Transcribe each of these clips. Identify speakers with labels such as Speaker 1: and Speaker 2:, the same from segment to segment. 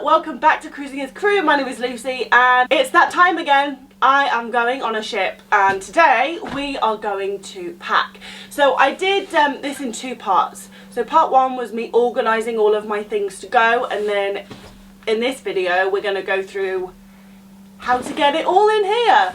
Speaker 1: welcome back to Cruising as Crew. My name is Lucy and it's that time again. I am going on a ship and today we are going to pack. So I did this in two parts. So part one was me organising all of my things to go, and then in this video we're going to go through how to get it all in here.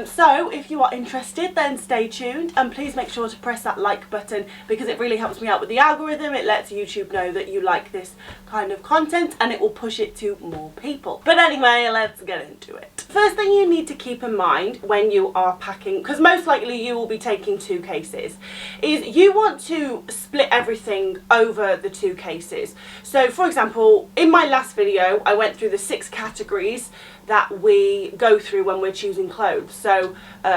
Speaker 1: So if you are interested, then stay tuned and please make sure to press that like button because it really helps me out with the algorithm. It lets YouTube know that you like this kind of content and it will push it to more people. But anyway, let's get into it. First thing you need to keep in mind when you are packing, because most likely you will be taking two cases, is you want to split everything over the two cases. So for example, in my last video I went through the 6 categories that we go through when we're choosing clothes. So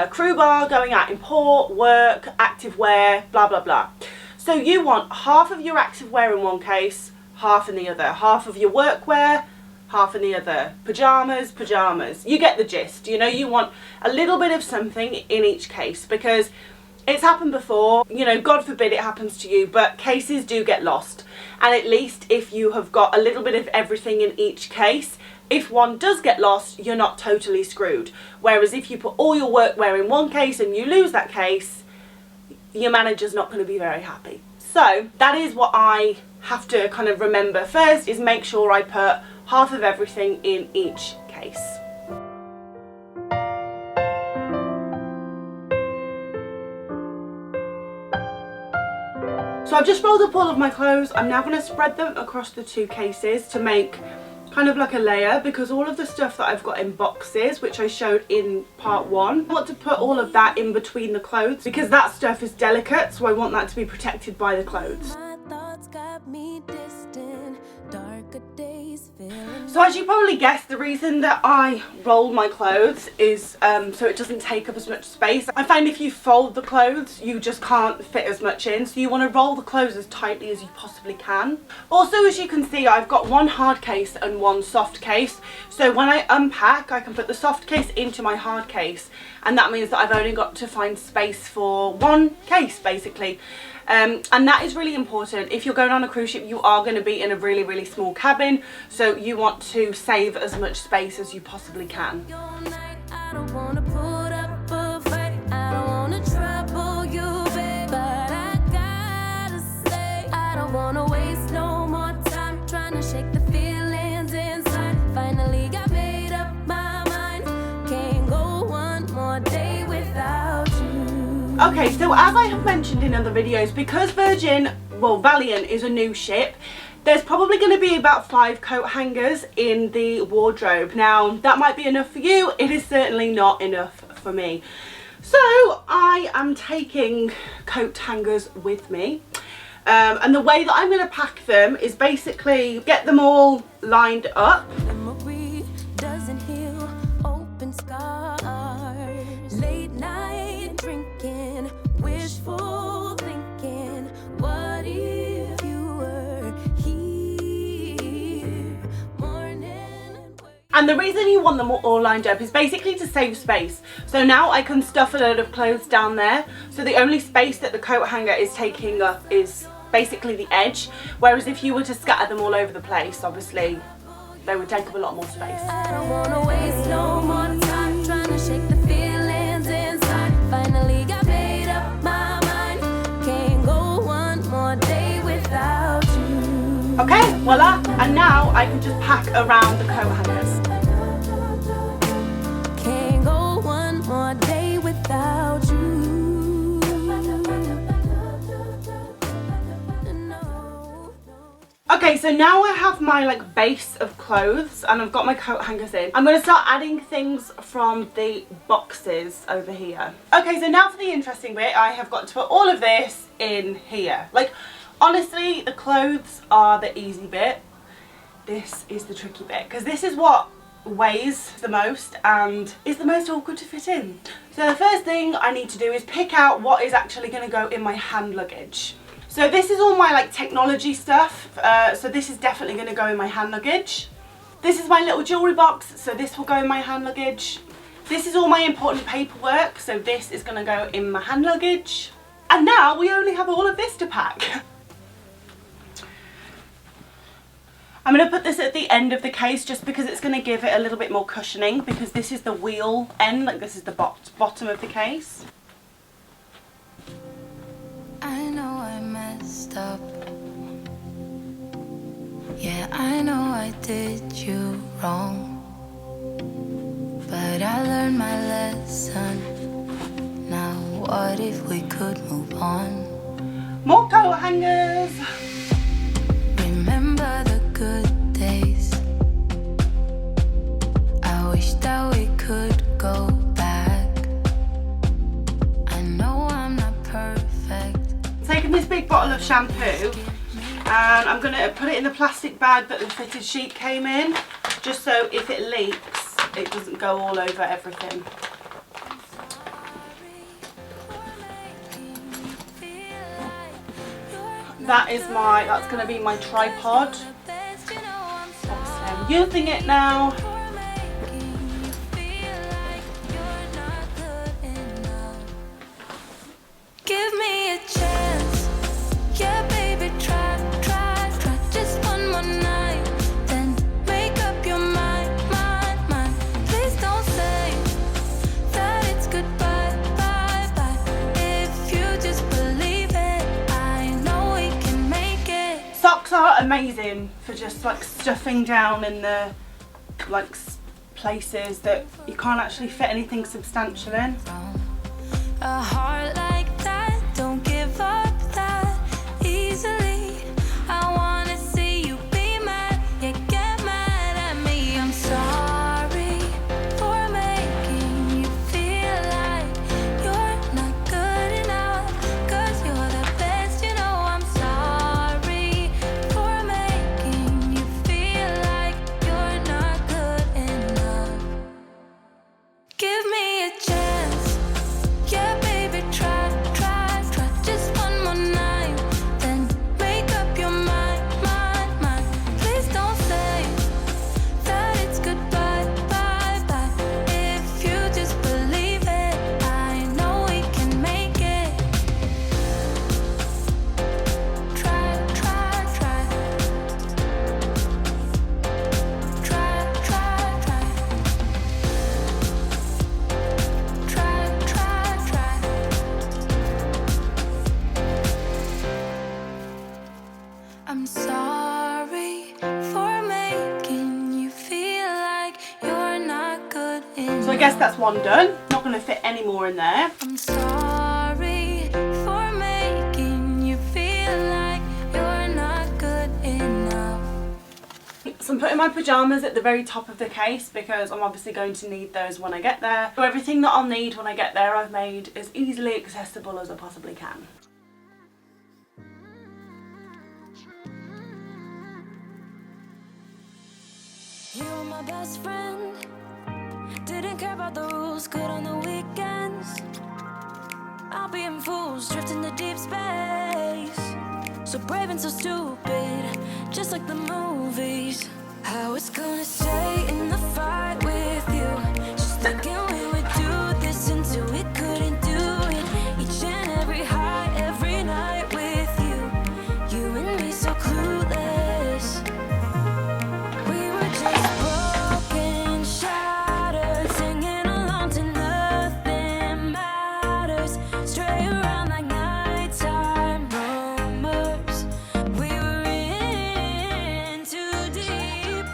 Speaker 1: crew bar, going out in port, work, active wear, blah blah blah. So you want half of your active wear in one case, half in the other, half of your work wear, half in the other, pyjamas, pyjamas. You get the gist. You know, you want a little bit of something in each case because it's happened before, you know, God forbid it happens to you, but cases do get lost. And at least if you have got a little bit of everything in each case, if one does get lost, you're not totally screwed. Whereas if you put all your workwear in one case and you lose that case, your manager's not going to be very happy. So that is what I have to kind of remember first, is make sure I put half of everything in each case. So I've just rolled up all of my clothes. I'm now going to spread them across the two cases to make kind of like a layer, because all of the stuff that I've got in boxes, which I showed in part one, I want to put all of that in between the clothes because that stuff is delicate, so I want that to be protected by the clothes. So as you probably guessed, the reason that I roll my clothes is so it doesn't take up as much space. I find if you fold the clothes, you just can't fit as much in, so you want to roll the clothes as tightly as you possibly can. Also, as you can see, I've got one hard case and one soft case, so when I unpack I can put the soft case into my hard case, and that means that I've only got to find space for one case basically. And that is really important. If you're going on a cruise ship, you are going to be in a really, really small cabin, so you want to save as much space as you possibly can. Okay, so as I have mentioned in other videos, because Valiant is a new ship, there's probably going to be about 5 coat hangers in the wardrobe. Now, that might be enough for you. It is certainly not enough for me. So I am taking coat hangers with me. And the way that I'm going to pack them is basically get them all lined up. And the reason you want them all lined up is basically to save space. So now I can stuff a load of clothes down there. So the only space that the coat hanger is taking up is basically the edge. Whereas if you were to scatter them all over the place, obviously they would take up a lot more space. I don't wanna waste no more time trying to shake the feelings inside. Finally got made up my mind. Can't go one more day without you. Okay, voila. And now I can just pack around the coat hangers. Day without you. Okay, so now I have my base of clothes and I've got my coat hangers in. I'm going to start adding things from the boxes over here. Okay, so now for the interesting bit, I have got to put all of this in here. Honestly, the clothes are the easy bit. This is the tricky bit because this is what weighs the most and is the most awkward to fit in. So the first thing I need to do is pick out what is actually going to go in my hand luggage. So this is all my technology stuff, so this is definitely going to go in my hand luggage. This is my little jewellery box, so this will go in my hand luggage. This is all my important paperwork, so this is going to go in my hand luggage. And now we only have all of this to pack. I'm going to put this at the end of the case just because it's going to give it a little bit more cushioning, because this is the wheel end, like this is the bottom of the case.
Speaker 2: I know I messed up. Yeah, I know I did you wrong. But I learned my lesson. Now what if we could move on?
Speaker 1: More coat hangers.
Speaker 2: Remember the good days. I wish that we could go back. I know I'm not perfect.
Speaker 1: Taking this big bottle of shampoo, and I'm going to put it in the plastic bag that the fitted sheet came in, just so if it leaks it doesn't go all over everything. That's going to be my tripod. Obviously I'm using it now.
Speaker 2: Give me a chance. Yeah, baby, try just one more night. Then make up your mind. Please don't say that it's goodbye, bye. If you just believe it, I know we can make it.
Speaker 1: Socks are amazing for just like stuffing down in the like places that you can't actually fit anything substantial in.
Speaker 2: A heart like that, don't give up that easily. I wanna see you be mad, yeah, get mad at me. I'm sorry for making you feel like you're not good enough, 'cause you're the best, you know. I'm sorry for making you feel like you're not good enough. Give me a chance. Yeah, baby, try just one more night. Then make up your mind. Please don't say that it's goodbye, bye. If you just believe it, I know we can make it. Try. Try. I'm sorry for making you feel like you're not good enough.
Speaker 1: So I guess that's one done. Not going to fit any more in there.
Speaker 2: I'm sorry for making you feel like you're not good enough.
Speaker 1: So I'm putting my pyjamas at the very top of the case because I'm obviously going to need those when I get there. So everything that I'll need when I get there I've made as easily accessible as I possibly can.
Speaker 2: You were my best friend. Didn't care about the rules, good on the weekends. I'll be in fools, drifting to deep space. So brave and so stupid, just like the movies. I was gonna stay in the fight with you, just thinking we would do this until we couldn't do it. Each and every high, every night with you. You and me so clueless. We were just broken, shattered, singing along to nothing matters. Stray around like nighttime rumors. We were in too deep.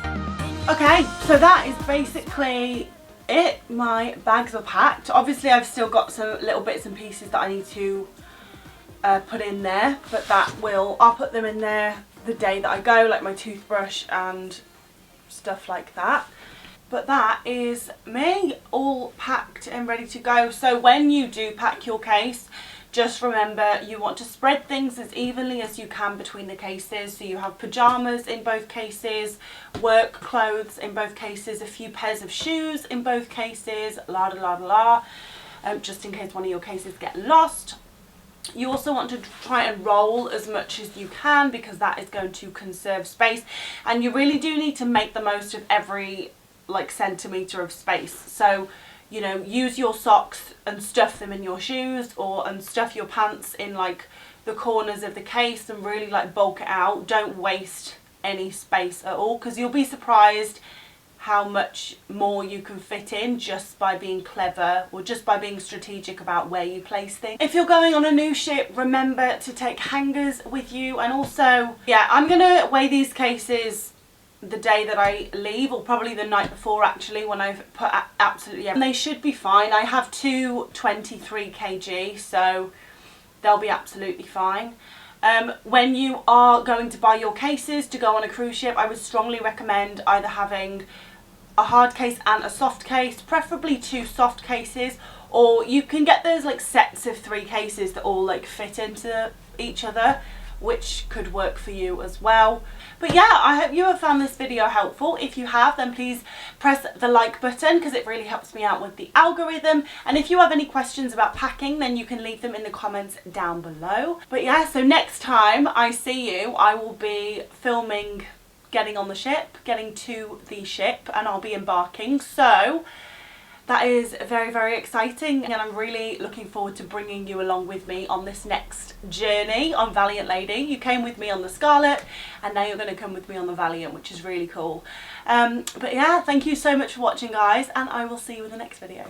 Speaker 1: Okay, so that is basically it. My bags are packed. Obviously I've still got some little bits and pieces that I need to put in there, but I'll put them in there the day that I go, like my toothbrush and stuff like that. But that is me all packed and ready to go. So when you do pack your case, just remember you want to spread things as evenly as you can between the cases. So you have pyjamas in both cases, work clothes in both cases, a few pairs of shoes in both cases, just in case one of your cases get lost. You also want to try and roll as much as you can because that is going to conserve space, and you really do need to make the most of every like centimetre of space. So, you know, use your socks and stuff them in your shoes, and stuff your pants in like the corners of the case and really like bulk it out. Don't waste any space at all, because you'll be surprised how much more you can fit in just by being clever or just by being strategic about where you place things. If you're going on a new ship, remember to take hangers with you. And also, yeah, I'm gonna weigh these cases the day that I leave, or probably the night before actually, when I've put absolutely everything. They should be fine. I have two 23 kg, so they'll be absolutely fine. When you are going to buy your cases to go on a cruise ship, I would strongly recommend either having a hard case and a soft case, preferably 2 soft cases, or you can get those like sets of 3 cases that all like fit into each other, which could work for you as well. But yeah, I hope you have found this video helpful. If you have, then please press the like button, because it really helps me out with the algorithm. And if you have any questions about packing, then you can leave them in the comments down below. But yeah, so next time I see you, I will be filming getting on the ship, getting to the ship, and I'll be embarking. So that is very, very exciting, and I'm really looking forward to bringing you along with me on this next journey on Valiant Lady. You came with me on the Scarlet, and now you're going to come with me on the Valiant, which is really cool. But yeah, thank you so much for watching, guys, and I will see you in the next video.